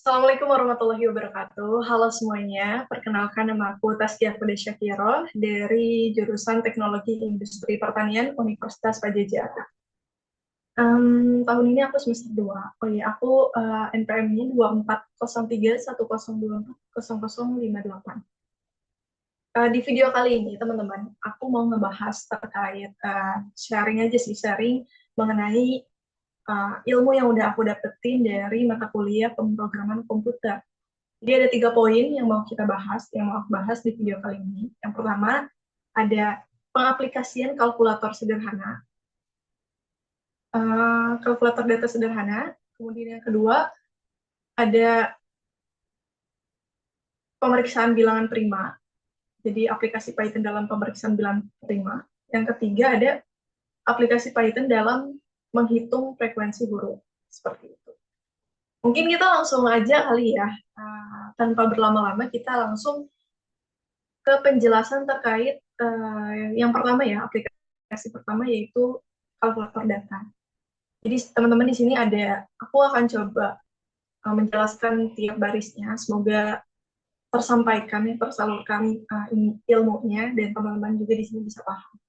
Assalamualaikum warahmatullahi wabarakatuh. Halo semuanya, perkenalkan nama aku Taskia Kude Syakiro dari jurusan Teknologi Industri Pertanian Universitas Padjadjaran. Tahun ini aku semester 2. Oh iya, aku NPM-nya 24031024000528. Di video kali ini, teman-teman, aku mau ngebahas terkait sharing aja sih, sharing mengenai ilmu yang udah aku dapetin dari mata kuliah pemrograman komputer. Jadi ada 3 poin yang mau kita bahas, yang mau aku bahas di video kali ini. Yang pertama, ada pengaplikasian kalkulator sederhana, kalkulator data sederhana. Kemudian yang kedua, ada pemeriksaan bilangan prima, jadi aplikasi Python dalam pemeriksaan bilangan prima. Yang ketiga, ada aplikasi Python dalam menghitung frekuensi huruf, seperti itu. Mungkin kita langsung aja kali ya, tanpa berlama-lama kita langsung ke penjelasan terkait yang pertama ya, aplikasi pertama yaitu kalkulator data. Jadi teman-teman di sini aku akan coba menjelaskan tiap barisnya, semoga tersampaikan, tersalurkan ilmunya, dan teman-teman juga di sini bisa paham.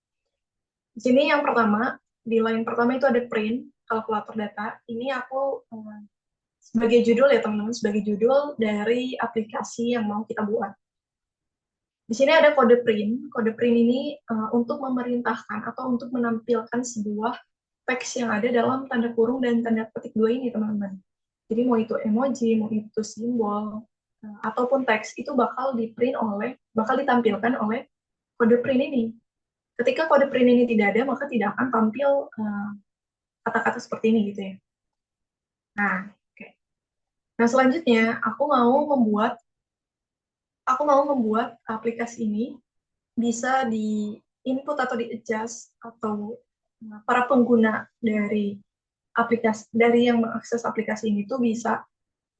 Di sini yang pertama, di line pertama itu ada print, kalkulator data. Ini aku sebagai judul ya teman-teman, sebagai judul dari aplikasi yang mau kita buat. Di sini ada kode print. Kode print ini untuk memerintahkan atau untuk menampilkan sebuah teks yang ada dalam tanda kurung dan tanda petik dua ini, teman-teman. Jadi mau itu emoji, mau itu simbol, ataupun teks, itu bakal ditampilkan oleh kode print ini. Ketika kode print ini tidak ada, maka tidak akan tampil kata-kata seperti ini gitu ya. Nah, oke. Nah, selanjutnya aku mau membuat aplikasi ini bisa di input atau di adjust, atau para pengguna dari yang mengakses aplikasi ini tuh bisa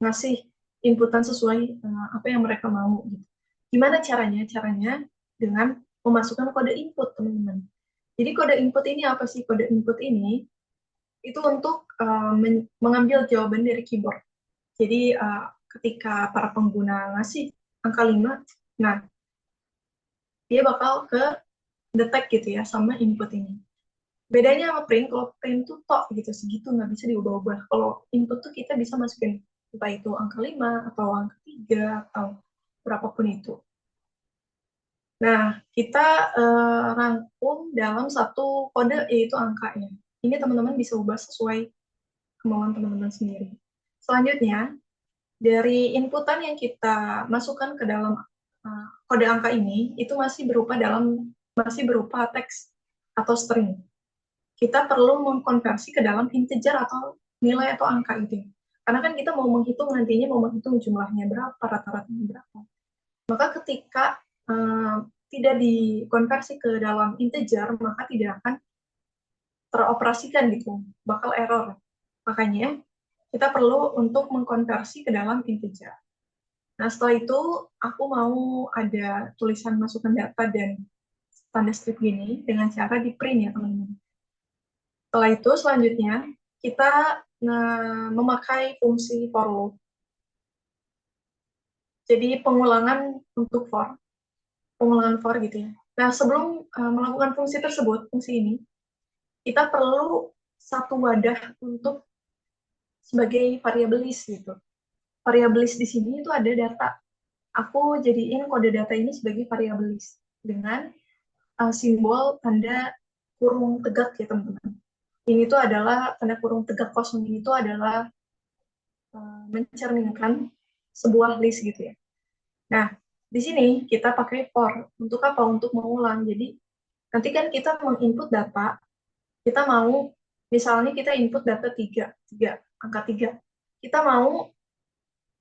ngasih inputan sesuai apa yang mereka mau gitu. Gimana caranya? Caranya dengan memasukkan kode input, teman-teman. Jadi kode input ini apa sih? Kode input ini itu untuk mengambil jawaban dari keyboard. Jadi ketika para pengguna ngasih angka 5, nah dia bakal ke detect gitu ya sama input ini. Bedanya sama print, kalau print tuh tok gitu, segitu, nggak bisa diubah-ubah. Kalau input tuh kita bisa masukin entah itu angka 5 atau angka 3 atau berapapun itu. Nah, kita rangkum dalam satu kode, yaitu angkanya. Ini teman-teman bisa ubah sesuai kemauan teman-teman sendiri. Selanjutnya, dari inputan yang kita masukkan ke dalam kode angka ini, itu masih berupa teks atau string. Kita perlu mengkonversi ke dalam integer atau nilai atau angka itu. Karena kan kita mau menghitung jumlahnya berapa, rata-ratanya berapa. Maka ketika tidak dikonversi ke dalam integer, maka tidak akan teroperasikan gitu, bakal error. Makanya kita perlu untuk mengkonversi ke dalam integer. Nah, setelah itu aku mau ada tulisan masukan data dan tanda strip gini dengan cara di print ya, teman-teman. Setelah itu selanjutnya kita memakai fungsi for loop. Jadi pengulangan for gitu ya. Nah, sebelum melakukan fungsi ini, kita perlu satu wadah untuk sebagai variabel list gitu. Variabel list di sini itu ada data. Aku jadiin kode data ini sebagai variabel list dengan simbol tanda kurung tegak ya, teman-teman. Ini tuh adalah tanda kurung tegak kosong, ini tuh adalah mencerminkan sebuah list gitu ya. Nah, di sini kita pakai for. Untuk apa? Untuk mengulang. Jadi, nanti kan kita menginput data, kita mau, misalnya kita input data 3, angka 3. Kita mau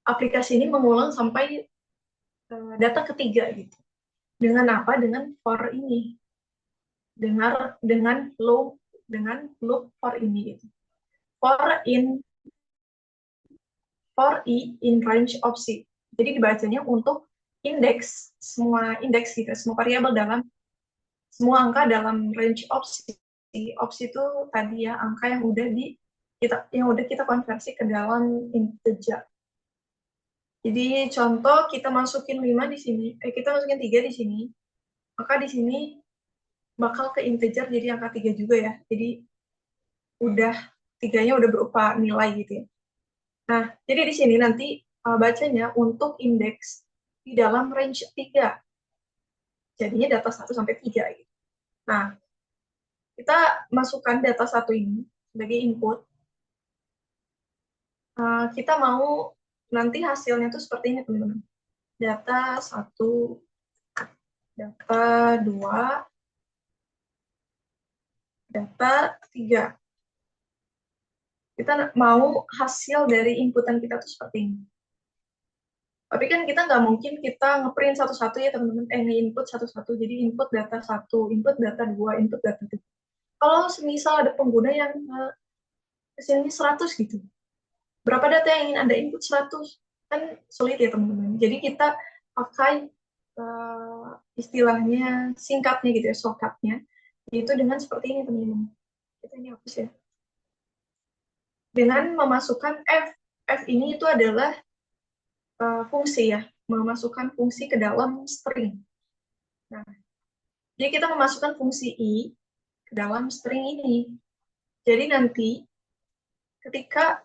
aplikasi ini mengulang sampai data ketiga gitu. Dengan apa? Dengan for ini. Dengan loop for ini gitu. For in for i in range of c. Jadi dibacanya untuk semua indeks gitu, semua variabel semua angka dalam range of c. Of c itu tadi ya angka yang udah kita konversi ke dalam integer. Jadi contoh kita masukin 5 di sini, kita masukin 3 di sini, maka di sini bakal ke integer jadi angka 3 juga ya. Jadi udah tiganya udah berupa nilai gitu ya. Nah, jadi di sini nanti bacanya untuk indeks di dalam range 3. Jadinya data 1 sampai 3 gitu. Nah, kita masukkan data 1 ini sebagai input. Kita mau nanti hasilnya tuh seperti ini, teman-teman. Data 1, data 2, data 3. Kita mau hasil dari inputan kita tuh seperti ini. Tapi kan kita nggak mungkin kita ngeprint satu-satu ya teman-teman, nge-input satu-satu. Jadi input data 1, input data 2, input data 3. Kalau semisal ada pengguna yang hasilnya 100 gitu, berapa data yang ingin Anda input? 100. Kan sulit ya teman-teman. Jadi kita pakai istilahnya singkatnya gitu ya, shortcutnya, yaitu dengan seperti ini teman-teman. Kita ini hapus ya. Dengan memasukkan F. F ini itu adalah fungsi ya, memasukkan fungsi ke dalam string. Nah, jadi kita memasukkan fungsi I ke dalam string ini. Jadi nanti ketika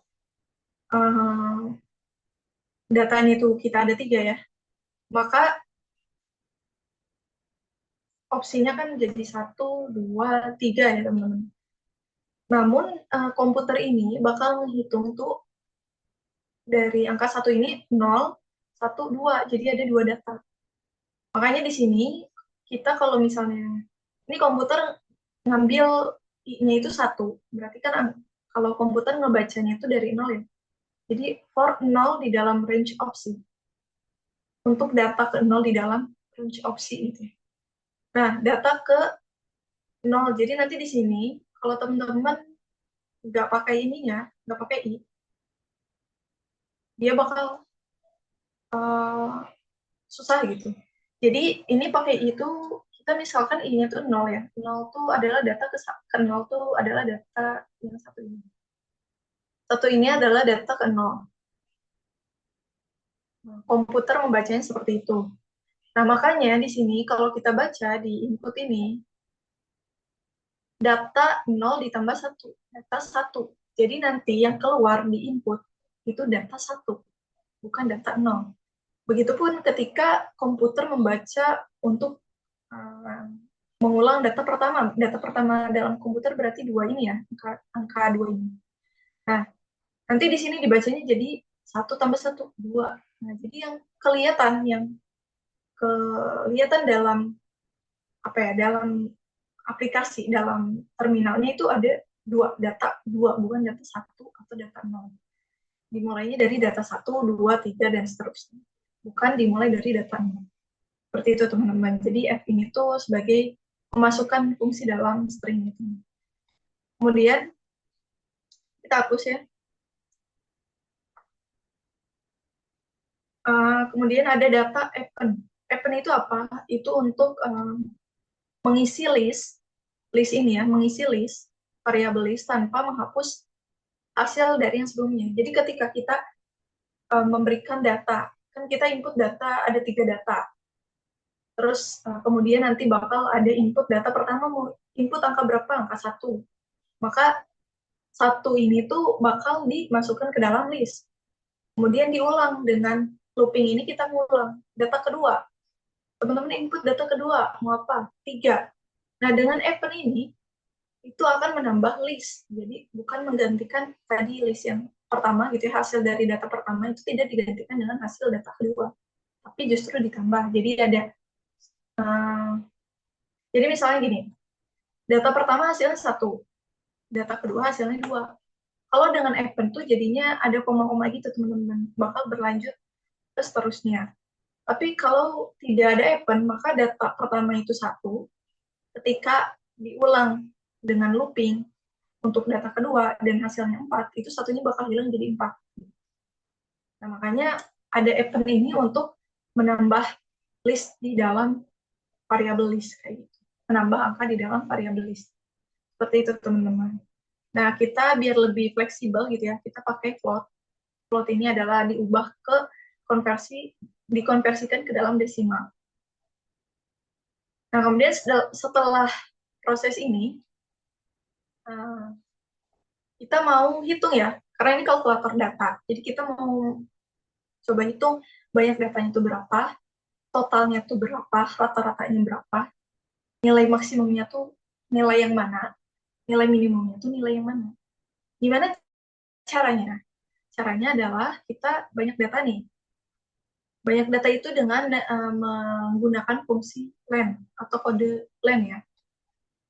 datanya itu kita ada 3 ya, maka opsinya kan jadi 1, 2, 3 ya teman-teman. Namun komputer ini bakal menghitung tuh dari angka 1 ini 0, 1, 2. Jadi ada 2 data. Makanya di sini kita kalau misalnya ini komputer ngambil I-nya itu 1, berarti kan kalau komputer ngebacanya itu dari 0 ya. Jadi for 0 di dalam range opsi. Untuk data ke 0 di dalam range opsi itu. Nah, data ke 0. Jadi nanti di sini kalau teman-teman nggak pakai ininya, nggak pakai I, dia bakal susah gitu. Jadi ini pakai itu kita misalkan I-nya tuh 0 ya. 0 tuh adalah data ke 0 tuh adalah data yang satu ini. Satu ini adalah data ke 0. Komputer membacanya seperti itu. Nah, makanya di sini kalau kita baca di input ini data 0 ditambah 1, data 1. Jadi nanti yang keluar di input itu data 1, bukan data 0. Begitupun ketika komputer membaca untuk uh, mengulang data pertama. Data pertama dalam komputer berarti 2 ini ya, angka 2 ini. Nah, nanti di sini dibacanya jadi 1 tambah 1, 2. Nah, jadi yang kelihatan dalam apa ya, dalam aplikasi, dalam terminalnya itu ada data 2, bukan data 1 atau data 0. Dimulainya dari data 1, 2, 3, dan seterusnya. Bukan dimulai dari data 0. Seperti itu teman-teman. Jadi F ini tuh sebagai memasukkan fungsi dalam string itu. Kemudian kita hapus ya. Kemudian ada data append. Append itu apa? Itu untuk mengisi list ini ya, mengisi list, variabel list tanpa menghapus hasil dari yang sebelumnya. Jadi ketika kita memberikan data, kan kita input data, ada 3 data. Terus kemudian nanti bakal ada input data pertama, mau input angka berapa? Angka 1. Maka 1 ini tuh bakal dimasukkan ke dalam list. Kemudian diulang dengan looping ini kita ngulang. Data kedua, teman-teman input data kedua, mau apa? 3. Nah, dengan append ini, itu akan menambah list. Jadi, bukan menggantikan tadi list yang pertama, gitu ya, hasil dari data pertama itu tidak digantikan dengan hasil data kedua. Tapi justru ditambah. Jadi, ada jadi misalnya gini, data pertama hasilnya 1, data kedua hasilnya 2. Kalau dengan append tuh jadinya ada koma-koma gitu teman-teman, bakal berlanjut ke seterusnya. Tapi kalau tidak ada append, maka data pertama itu 1, ketika diulang dengan looping untuk data kedua dan hasilnya 4, itu satunya bakal hilang jadi 4. Nah, makanya ada append ini untuk menambah list di dalam variabel list kayak gitu. Menambah angka di dalam variabel list. Seperti itu teman-teman. Nah, kita biar lebih fleksibel gitu ya, kita pakai float. Float ini adalah diubah ke dikonversikan ke dalam desimal. Nah, kemudian setelah proses ini, kita mau hitung ya, karena ini kalkulator data. Jadi kita mau coba hitung banyak datanya itu berapa, totalnya itu berapa, rata-ratanya berapa, nilai maksimumnya tuh nilai yang mana, nilai minimumnya tuh nilai yang mana. Gimana caranya? Caranya adalah kita banyak data nih. Banyak data itu dengan menggunakan fungsi len atau kode len ya.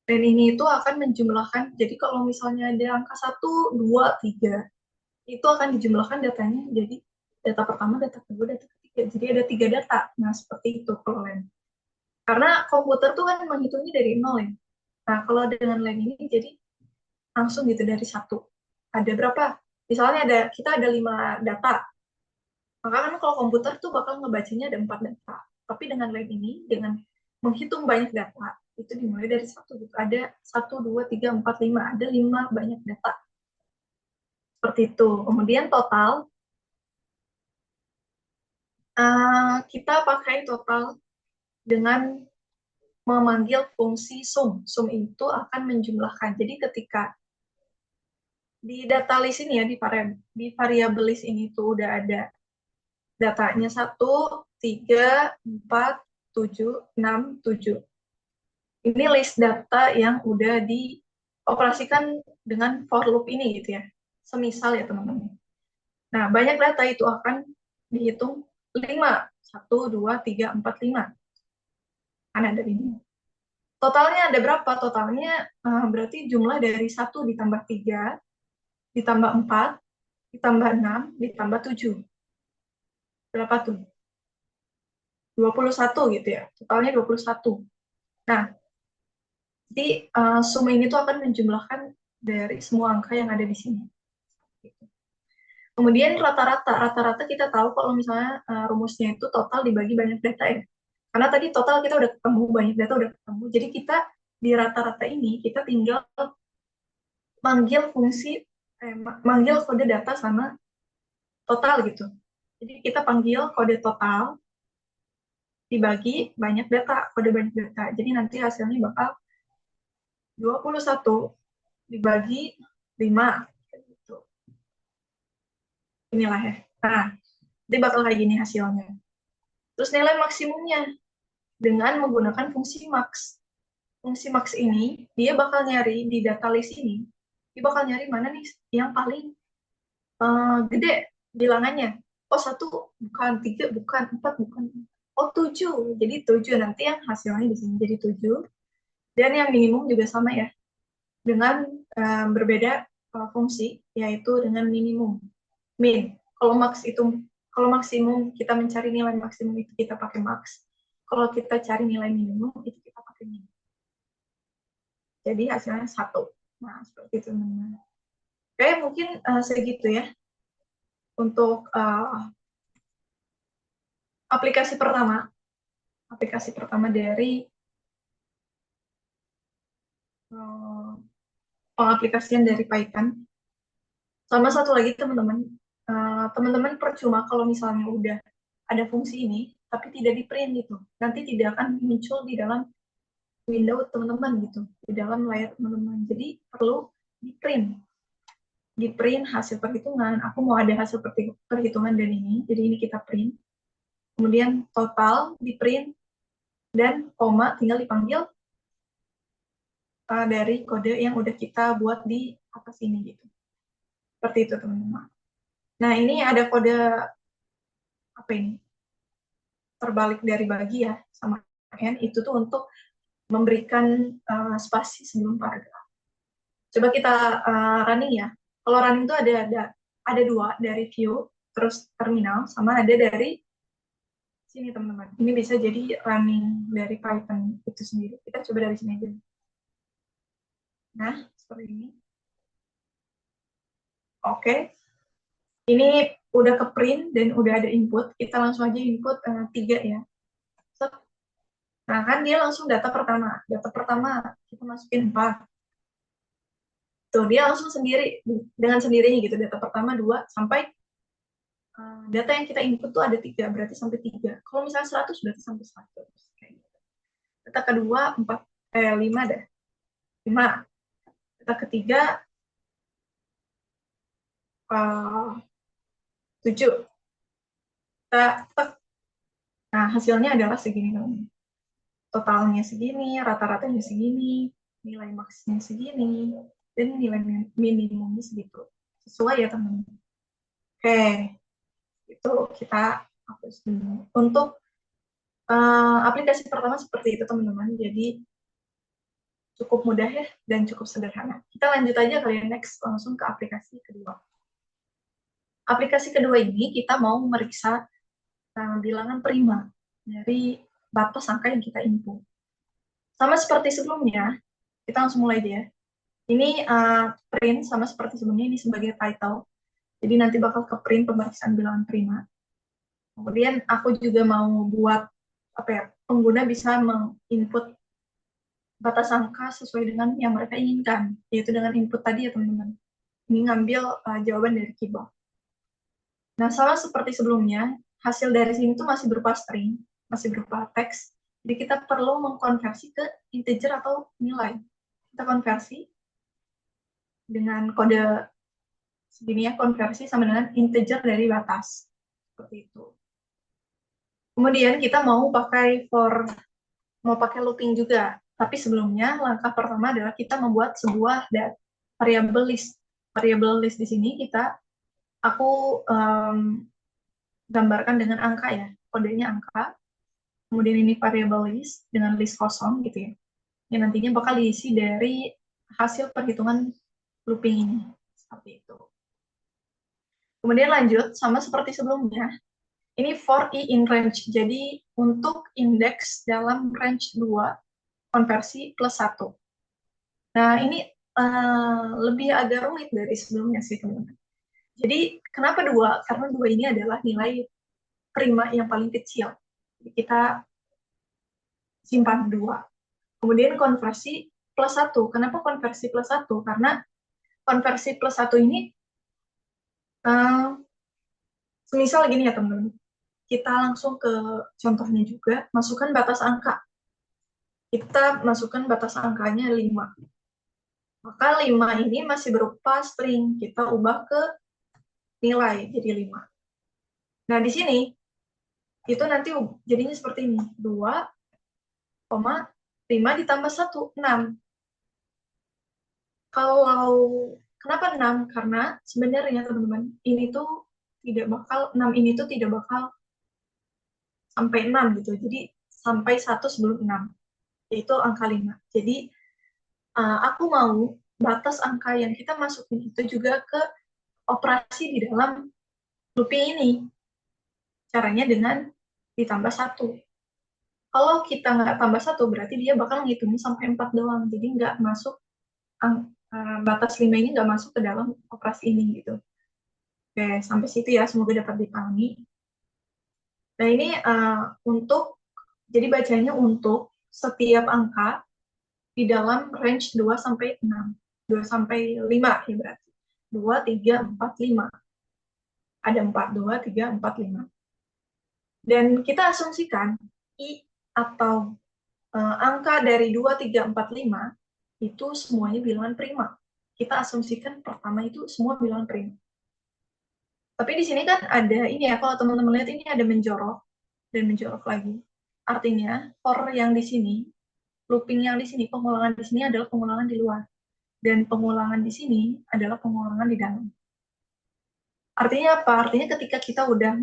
Len ini itu akan menjumlahkan, jadi kalau misalnya ada angka 1, 2, 3, itu akan dijumlahkan datanya jadi data pertama, data kedua, data ketiga. Jadi ada 3 data. Nah, seperti itu kalau len. Karena komputer tuh kan menghitungnya dari 0 ya. Nah, kalau dengan len ini jadi langsung gitu dari 1. Ada berapa? Misalnya kita ada 5 data. Maka kan kalau komputer tuh bakal ngebacanya ada 4 data. Tapi dengan len ini, dengan menghitung banyak data, itu dimulai dari 1 gitu. Ada 1, 2, 3, 4, 5. Ada 5 banyak data. Seperti itu. Kemudian total, kita pakai total dengan memanggil fungsi sum. Sum itu akan menjumlahkan. Jadi ketika di data list ini ya, di variable list ini tuh udah ada datanya 1, 3, 4, 7, 6, 7. Ini list data yang udah dioperasikan dengan for loop ini gitu ya. Semisal ya teman-teman. Nah, banyak data itu akan dihitung 5. 1, 2, 3, 4, 5. Kan ada ini. Totalnya ada berapa? Totalnya berarti jumlah dari 1 ditambah 3, ditambah 4, ditambah 6, ditambah 7. Berapa tuh? 21 gitu ya. Totalnya 21. Nah, jadi sum ini tuh akan menjumlahkan dari semua angka yang ada di sini. Kemudian rata-rata kita tahu kalau misalnya rumusnya itu total dibagi banyak data ya. Karena tadi total kita udah ketemu, banyak data udah ketemu. Jadi kita di rata-rata ini kita tinggal manggil kode data sama total gitu. Jadi kita panggil kode total dibagi banyak data, kode banyak data. Jadi nanti hasilnya bakal 21 dibagi 5. Gitu. Inilah ya. Nah, nanti bakal kayak gini hasilnya. Terus nilai maksimumnya dengan menggunakan fungsi max. Fungsi max ini, dia bakal nyari di data list ini, dia bakal nyari mana nih yang paling gede bilangannya. Oh, 1 bukan, 3 bukan, 4 bukan. Oh, 7. Jadi 7 nanti yang hasilnya di sini jadi 7. Dan yang minimum juga sama ya. Dengan berbeda fungsi, yaitu dengan minimum. Min. Kalau maksimum kita mencari nilai maksimum itu kita pakai max. Kalau kita cari nilai minimum itu kita pakai min. Jadi hasilnya 1. Nah, seperti itu teman-teman. Oke, mungkin segitu ya untuk aplikasi pertama. Aplikasi pertama dari pengaplikasian dari Python. Sama satu lagi teman-teman, teman-teman percuma kalau misalnya udah ada fungsi ini, tapi tidak di print gitu. Nanti tidak akan muncul di dalam window teman-teman gitu, di dalam layar teman-teman. Jadi perlu di print. Di print hasil perhitungan. Aku mau ada hasil perhitungan dan ini, jadi ini kita print. Kemudian total di print dan koma tinggal dipanggil dari kode yang udah kita buat di atas ini gitu. Seperti itu teman-teman. Nah ini ada kode apa ini? Terbalik dari bagi ya sama n itu tuh untuk memberikan spasi sebelum paragraf. Coba kita running ya. Kalau running itu ada 2 dari view terus terminal sama ada dari sini teman-teman. Ini bisa jadi running dari Python itu sendiri. Kita coba dari sini aja. Nah, seperti ini. Oke. Ini udah ke print dan udah ada input. Kita langsung aja input 3 ya. Nah, kan dia langsung data pertama. Data pertama kita masukin 4. Tuh, dia langsung sendiri dengan sendirinya gitu. Data pertama 2 sampai data yang kita input tuh ada 3, berarti sampai 3. Kalau misalnya 100, berarti sampai 100. Kayak gitu. Data kedua 5 deh. 5. Data ketiga 7. Nah, hasilnya adalah segini. Totalnya segini, rata-ratanya segini, nilai maksimalnya segini, dan nilai minimumnya segitu. Sesuai ya, teman-teman. Oke, itu kita hapus dulu. Untuk aplikasi pertama seperti itu, teman-teman. Jadi, cukup mudah ya, dan cukup sederhana. Kita lanjut aja kalian next, langsung ke aplikasi kedua. Aplikasi kedua ini, kita mau meriksa bilangan prima dari batas angka yang kita input. Sama seperti sebelumnya, kita langsung mulai aja ya. Ini print sama seperti sebelumnya, ini sebagai title. Jadi nanti bakal ke print pemeriksaan bilangan prima. Kemudian aku juga mau buat pengguna bisa menginput batas angka sesuai dengan yang mereka inginkan, yaitu dengan input tadi ya teman-teman. Ini ngambil jawaban dari keyboard. Nah, sama seperti sebelumnya, hasil dari sini tuh masih berupa string, masih berupa teks. Jadi kita perlu mengkonversi ke integer atau nilai. Kita konversi dengan kode segini ya, konversi sama dengan integer dari batas. Seperti itu. Kemudian kita mau pakai looping juga. Tapi sebelumnya langkah pertama adalah kita membuat sebuah variable list. Variable list di sini aku gambarkan dengan angka ya, kodenya angka. Kemudian ini variable list dengan list kosong gitu ya. Yang nantinya bakal diisi dari hasil perhitungan looping ini. Seperti itu. Kemudian lanjut, sama seperti sebelumnya, ini for i in range. Jadi untuk indeks dalam range 2, konversi plus 1. Nah, ini lebih agak rumit dari sebelumnya sih, teman-teman. Jadi, kenapa 2? Karena 2 ini adalah nilai prima yang paling kecil. Jadi, kita simpan 2. Kemudian konversi plus 1. Kenapa konversi plus 1? Karena konversi plus 1 ini, semisal gini ya, teman-teman. Kita langsung ke contohnya juga, masukkan batas angka. Kita masukkan batas angkanya 5. Maka 5 ini masih berupa string. Kita ubah ke nilai, jadi 5. Nah, di sini, itu nanti jadinya seperti ini. 2,5 ditambah 1, 6. Kalau, kenapa 6? Karena sebenarnya, teman-teman, 6 ini tuh tidak bakal sampai 6 gitu. Jadi, sampai 1 sebelum 6. Yaitu angka 5. Jadi, aku mau batas angka yang kita masukin itu juga ke operasi di dalam looping ini. Caranya dengan ditambah 1. Kalau kita nggak tambah 1, berarti dia bakal ngitungin sampai 4 doang. Jadi nggak masuk, batas 5 ini nggak masuk ke dalam operasi ini gitu. Oke, sampai situ ya, semoga dapat dipahami. Nah, ini jadi bacanya untuk setiap angka di dalam range 2 sampai 6. 2 sampai 5 ya berarti. 2, 3, 4, 5. Ada 4, 2, 3, 4, 5. Dan kita asumsikan I atau angka dari 2, 3, 4, 5 itu semuanya bilangan prima. Kita asumsikan pertama itu semua bilangan prima. Tapi di sini kan ada ini ya, kalau teman-teman lihat ini ada menjorok dan menjorok lagi. Artinya, for yang di sini, looping yang di sini, pengulangan di sini adalah pengulangan di luar. Dan pengulangan di sini adalah pengulangan di dalam. Artinya apa? Artinya ketika kita udah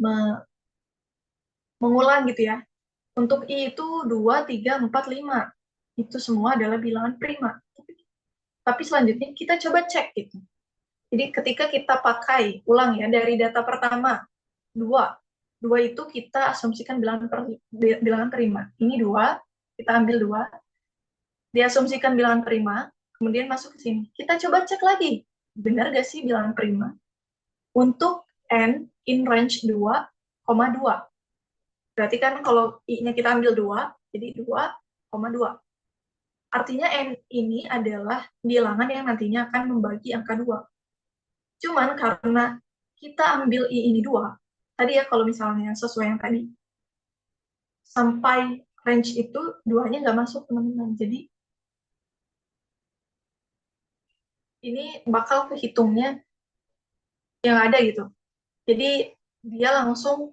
mengulang gitu ya, untuk I itu 2, 3, 4, 5. Itu semua adalah bilangan prima. Tapi selanjutnya kita coba cek gitu. Jadi ketika kita pakai, ulang ya, dari data pertama, 2. 2 itu kita asumsikan bilangan prima. Ini 2, kita ambil 2, diasumsikan bilangan prima, kemudian masuk ke sini. Kita coba cek lagi, benar gak sih bilangan prima? Untuk N in range 2,2. Berarti kan kalau I-nya kita ambil 2, jadi 2,2. Artinya N ini adalah bilangan yang nantinya akan membagi angka 2. Cuman karena kita ambil I ini 2, tadi ya kalau misalnya sesuai yang tadi, sampai range itu duanya nggak masuk teman-teman. Jadi ini bakal kehitungnya yang ada gitu. Jadi dia langsung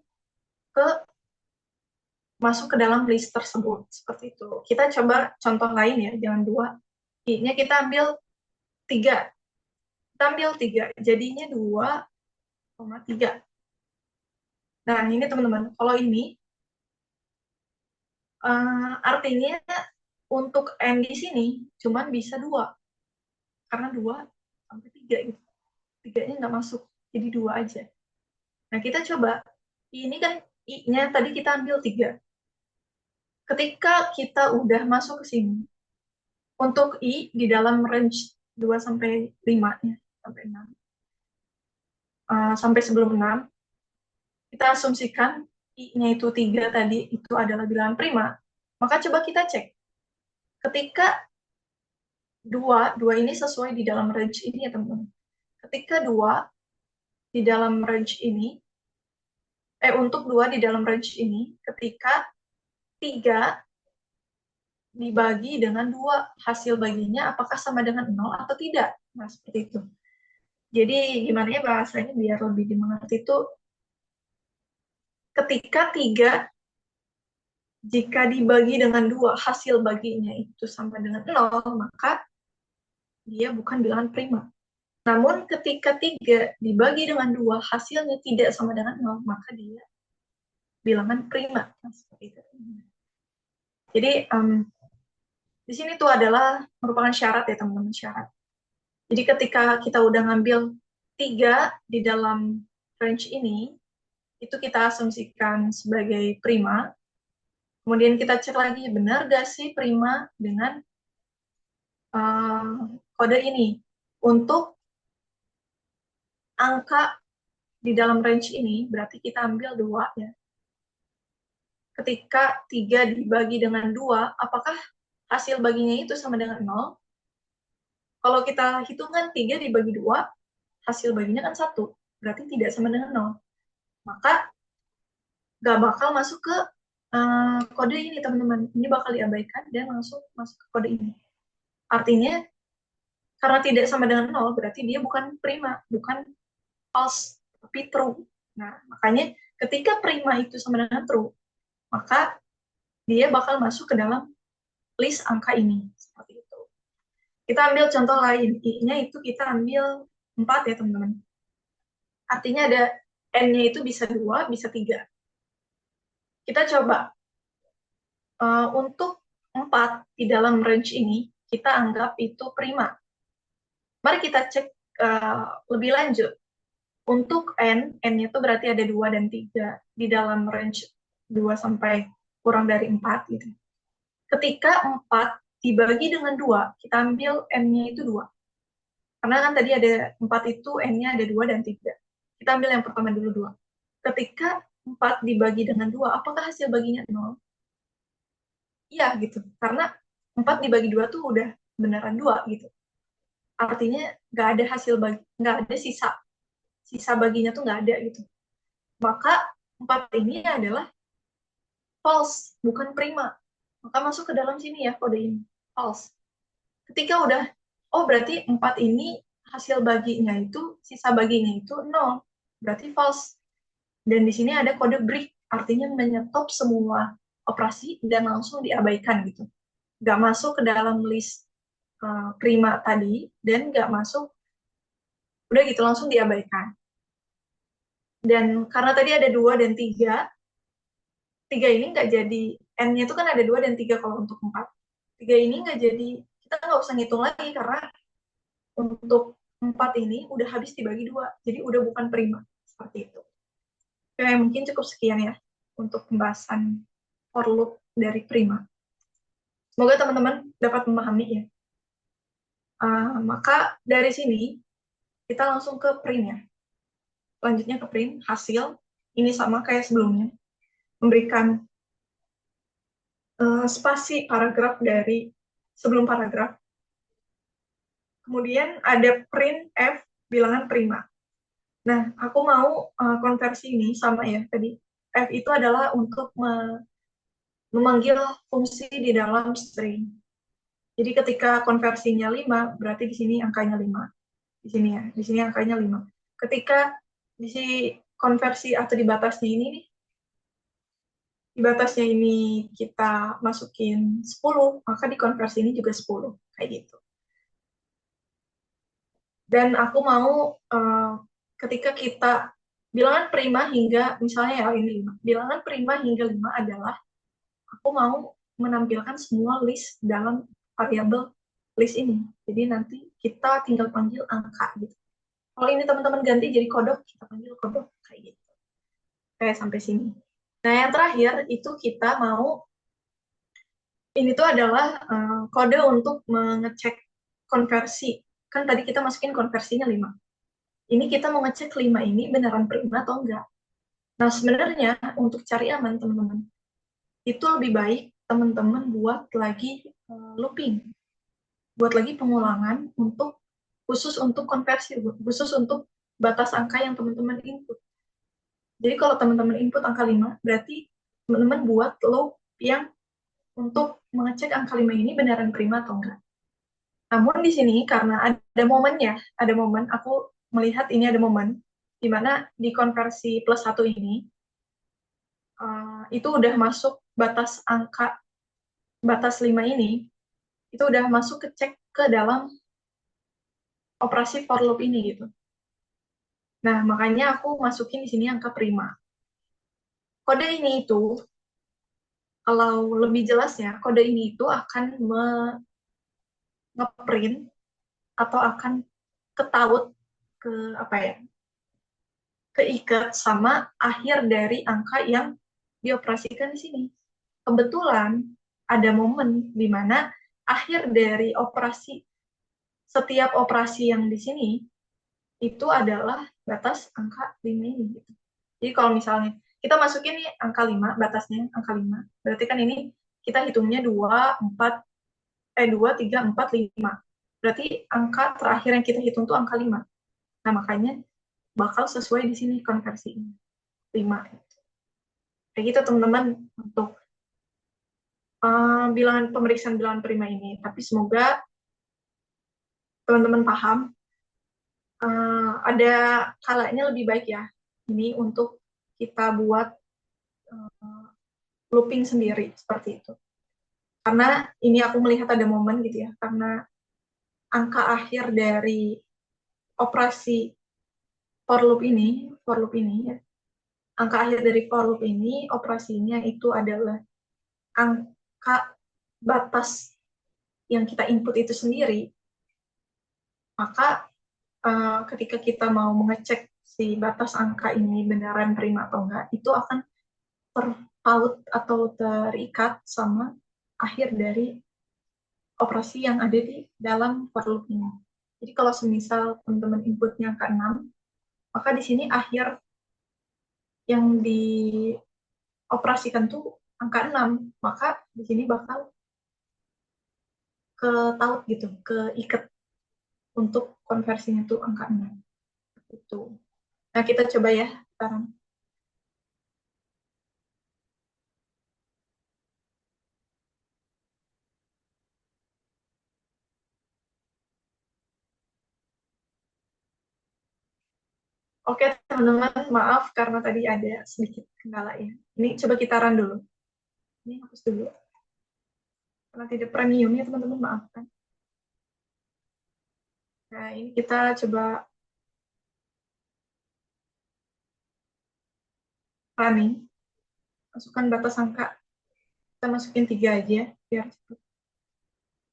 ke masuk ke dalam list tersebut seperti itu. Kita coba contoh lain ya, jangan dua. I-nya kita ambil 3. Kita ambil 3, jadinya 2,3. Nah, ini teman-teman, kalau ini artinya untuk N di sini cuman bisa 2. Karena 2 sampai 3 gitu. 3-nya nggak masuk, jadi 2 aja. Nah, kita coba, ini kan I-nya tadi kita ambil 3. Ketika kita udah masuk ke sini, untuk I di dalam range 2 sampai 5 ya, sampai 6. Sampai sebelum 6, kita asumsikan I-nya itu 3 tadi, itu adalah bilangan prima. Maka coba kita cek. Ketika 2 ini sesuai di dalam range ini ya teman-teman. Ketika 2 di dalam range ini, untuk 2 di dalam range ini, ketika 3 dibagi dengan 2, hasil baginya apakah sama dengan 0 atau tidak? Nah, seperti itu. Jadi, gimana ya bahasanya biar lebih dimengerti itu, ketika 3 jika dibagi dengan 2, hasil baginya itu sama dengan 0, maka dia bukan bilangan prima. Namun ketika 3 dibagi dengan 2, hasilnya tidak sama dengan 0, maka dia bilangan prima. Nah, seperti itu. Jadi, di sini tuh adalah merupakan syarat ya teman-teman, syarat. Jadi ketika kita udah ngambil 3 di dalam range ini, itu kita asumsikan sebagai prima. Kemudian kita cek lagi, benar gak sih prima dengan kode ini. Untuk angka di dalam range ini, berarti kita ambil 2 ya. Ketika 3 dibagi dengan 2, apakah hasil baginya itu sama dengan 0? Kalau kita hitungkan 3 dibagi 2, hasil baginya kan 1. Berarti tidak sama dengan 0. Maka nggak bakal masuk ke kode ini, teman-teman. Ini bakal diabaikan dan langsung masuk ke kode ini. Artinya, karena tidak sama dengan 0, berarti dia bukan prima, bukan false, tapi true. Nah, makanya ketika prima itu sama dengan true, maka dia bakal masuk ke dalam list angka ini. Seperti itu. Kita ambil contoh lain. I-nya itu kita ambil 4 ya, teman-teman. Artinya ada N-nya itu bisa 2, bisa 3. Kita coba. Untuk 4 di dalam range ini, kita anggap itu prima. Mari kita cek lebih lanjut. Untuk N-nya itu berarti ada 2 dan 3 di dalam range 2 sampai kurang dari 4 gitu. Ketika 4 dibagi dengan 2, kita ambil N-nya itu 2. Karena kan tadi ada 4 itu N-nya ada 2 dan 3. Kita ambil yang pertama dulu 2. Ketika 4 dibagi dengan 2, apakah hasil baginya 0? Iya gitu. Karena 4 dibagi 2 tuh udah beneran 2 gitu. Artinya nggak ada hasil bagi, nggak ada sisa. Sisa baginya tuh nggak ada gitu. Maka 4 ini adalah false, bukan prima. Maka masuk ke dalam sini ya kode ini, false. Ketika udah, oh berarti 4 ini hasil baginya itu, sisa baginya itu 0. Berarti false. Dan di sini ada kode break, artinya menyetop semua operasi dan langsung diabaikan gitu. Nggak masuk ke dalam list prima tadi, dan nggak masuk, udah gitu langsung diabaikan. Dan karena tadi ada 2 dan 3, 3 ini nggak jadi, N-nya itu kan ada 2 dan 3 kalau untuk 4. 3 ini nggak jadi, kita nggak usah ngitung lagi, karena untuk 4 ini udah habis dibagi 2, jadi udah bukan prima. Seperti itu. Oke, mungkin cukup sekian ya, untuk pembahasan for loop dari prima. Semoga teman-teman dapat memahami ya. Maka dari sini, kita langsung ke print ya. Selanjutnya ke print, hasil. Ini sama kayak sebelumnya. Memberikan spasi paragraf dari sebelum paragraf. Kemudian ada print F bilangan prima. Nah, aku mau konversi ini sama ya tadi. F itu adalah untuk memanggil fungsi di dalam string. Jadi ketika konversinya 5, berarti di sini angkanya 5. Di sini ya, di sini angkanya 5. Ketika di sini konversi atau di batasnya ini nih, di batasnya ini kita masukin 10, maka di konversi ini juga 10, kayak gitu. Dan aku mau ketika kita bilangan prima hingga, misalnya ya ini 5, bilangan prima hingga 5 adalah aku mau menampilkan semua list dalam variabel list ini. Jadi nanti kita tinggal panggil angka gitu. Kalau ini teman-teman ganti jadi kodok, kita panggil kodok kayak gitu. Kayak sampai sini. Nah, yang terakhir itu kita mau ini tuh adalah kode untuk mengecek konversi. Kan tadi kita masukin konversinya 5. Ini kita mau ngecek 5 ini beneran prima atau enggak. Nah, sebenarnya untuk cari aman, teman-teman, itu lebih baik teman-teman buat lagi looping, buat lagi pengulangan untuk khusus untuk konversi, khusus untuk batas angka yang teman-teman input. Jadi kalau teman-teman input angka 5, berarti teman-teman buat loop yang untuk mengecek angka 5 ini beneran prima atau enggak. Namun di sini karena ada momennya, ada momen, aku melihat ini ada momen, di mana di konversi plus 1 ini, itu udah masuk batas angka, batas 5 ini, itu udah masuk ke cek ke dalam operasi for loop ini gitu. Nah, makanya aku masukin di sini angka prima. Kode ini itu, kalau lebih jelasnya, kode ini itu akan nge-print atau akan ketaut ke apa ya, keikat sama akhir dari angka yang dioperasikan di sini. Kebetulan ada momen di mana akhir dari operasi, setiap operasi yang di sini itu adalah batas angka 5 ini. Gitu. Jadi kalau misalnya kita masukin nih angka 5, batasnya angka 5, berarti kan ini kita hitungnya 2, 4, 2, 3, 4, 5. Berarti angka terakhir yang kita hitung tuh angka 5. Nah, makanya bakal sesuai di sini konversinya 5. Kayak gitu teman-teman untuk bilangan pemeriksaan bilangan prima ini. Tapi semoga teman-teman paham. Ada kalanya lebih baik ya ini untuk kita buat looping sendiri seperti itu. Karena ini aku melihat ada momen gitu ya, karena angka akhir dari operasi for loop ini ya, angka akhir dari for loop ini operasinya itu adalah angka batas yang kita input itu sendiri, maka ketika kita mau mengecek si batas angka ini beneran prima atau enggak, itu akan terpaut atau terikat sama akhir dari operasi yang ada di dalam for loop ini. Jadi kalau semisal teman-teman inputnya angka 6, maka di sini akhir yang dioperasikan tuh angka 6, maka di sini bakal ketaut gitu, keikat untuk konversinya tuh angka 6. Itu. Nah, kita coba ya sekarang. Oke, teman-teman, maaf karena tadi ada sedikit kendala ya. Ini coba kita run dulu. Ini hapus dulu. Karena tidak premium ya, teman-teman, maafkan. Nah, ini kita coba running. Masukkan batas angka. Kita masukin 3 aja, biar cepet.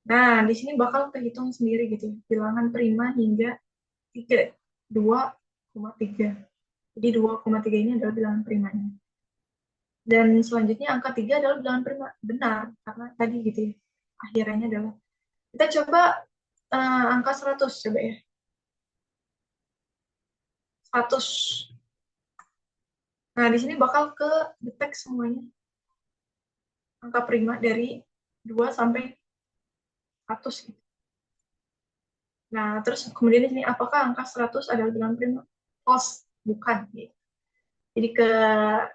Nah, di sini bakal kehitung sendiri gitu ya. Bilangan prima hingga 3, 2,3. Jadi 2,3 ini adalah bilangan primanya. Dan selanjutnya angka 3 adalah bilangan prima. Benar, karena tadi gitu ya. Akhirnya adalah. Kita coba angka 100 coba ya. 100. Nah, di sini bakal ke detect semuanya. Angka prima dari 2 sampai 100 gitu. Nah, terus kemudian di sini apakah angka 100 adalah bilangan prima? host, bukan gitu. Jadi ke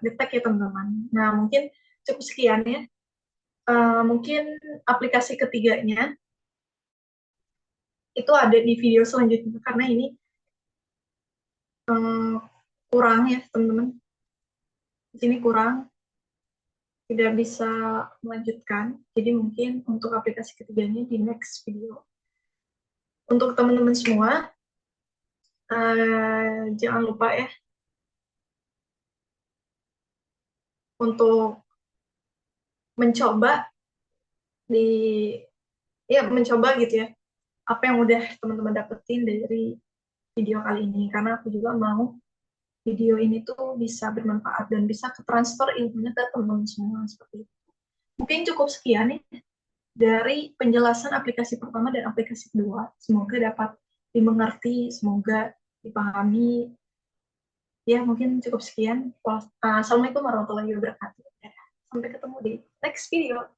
detek ya teman-teman. Nah, mungkin cukup sekian ya. Mungkin aplikasi ketiganya itu ada di video selanjutnya karena ini kurang ya teman-teman. Di sini kurang, tidak bisa melanjutkan. Jadi mungkin untuk aplikasi ketiganya di next video. Untuk teman-teman semua, jangan lupa ya untuk mencoba mencoba gitu ya apa yang udah teman-teman dapetin dari video kali ini, karena aku juga mau video ini tuh bisa bermanfaat dan bisa ke transfer ilmunya ke teman-teman semua seperti itu. Mungkin cukup sekian nih dari penjelasan aplikasi pertama dan aplikasi kedua. Semoga dapat dimengerti, semoga dipahami. Ya, mungkin cukup sekian. Assalamualaikum warahmatullahi wabarakatuh. Sampai ketemu di next video.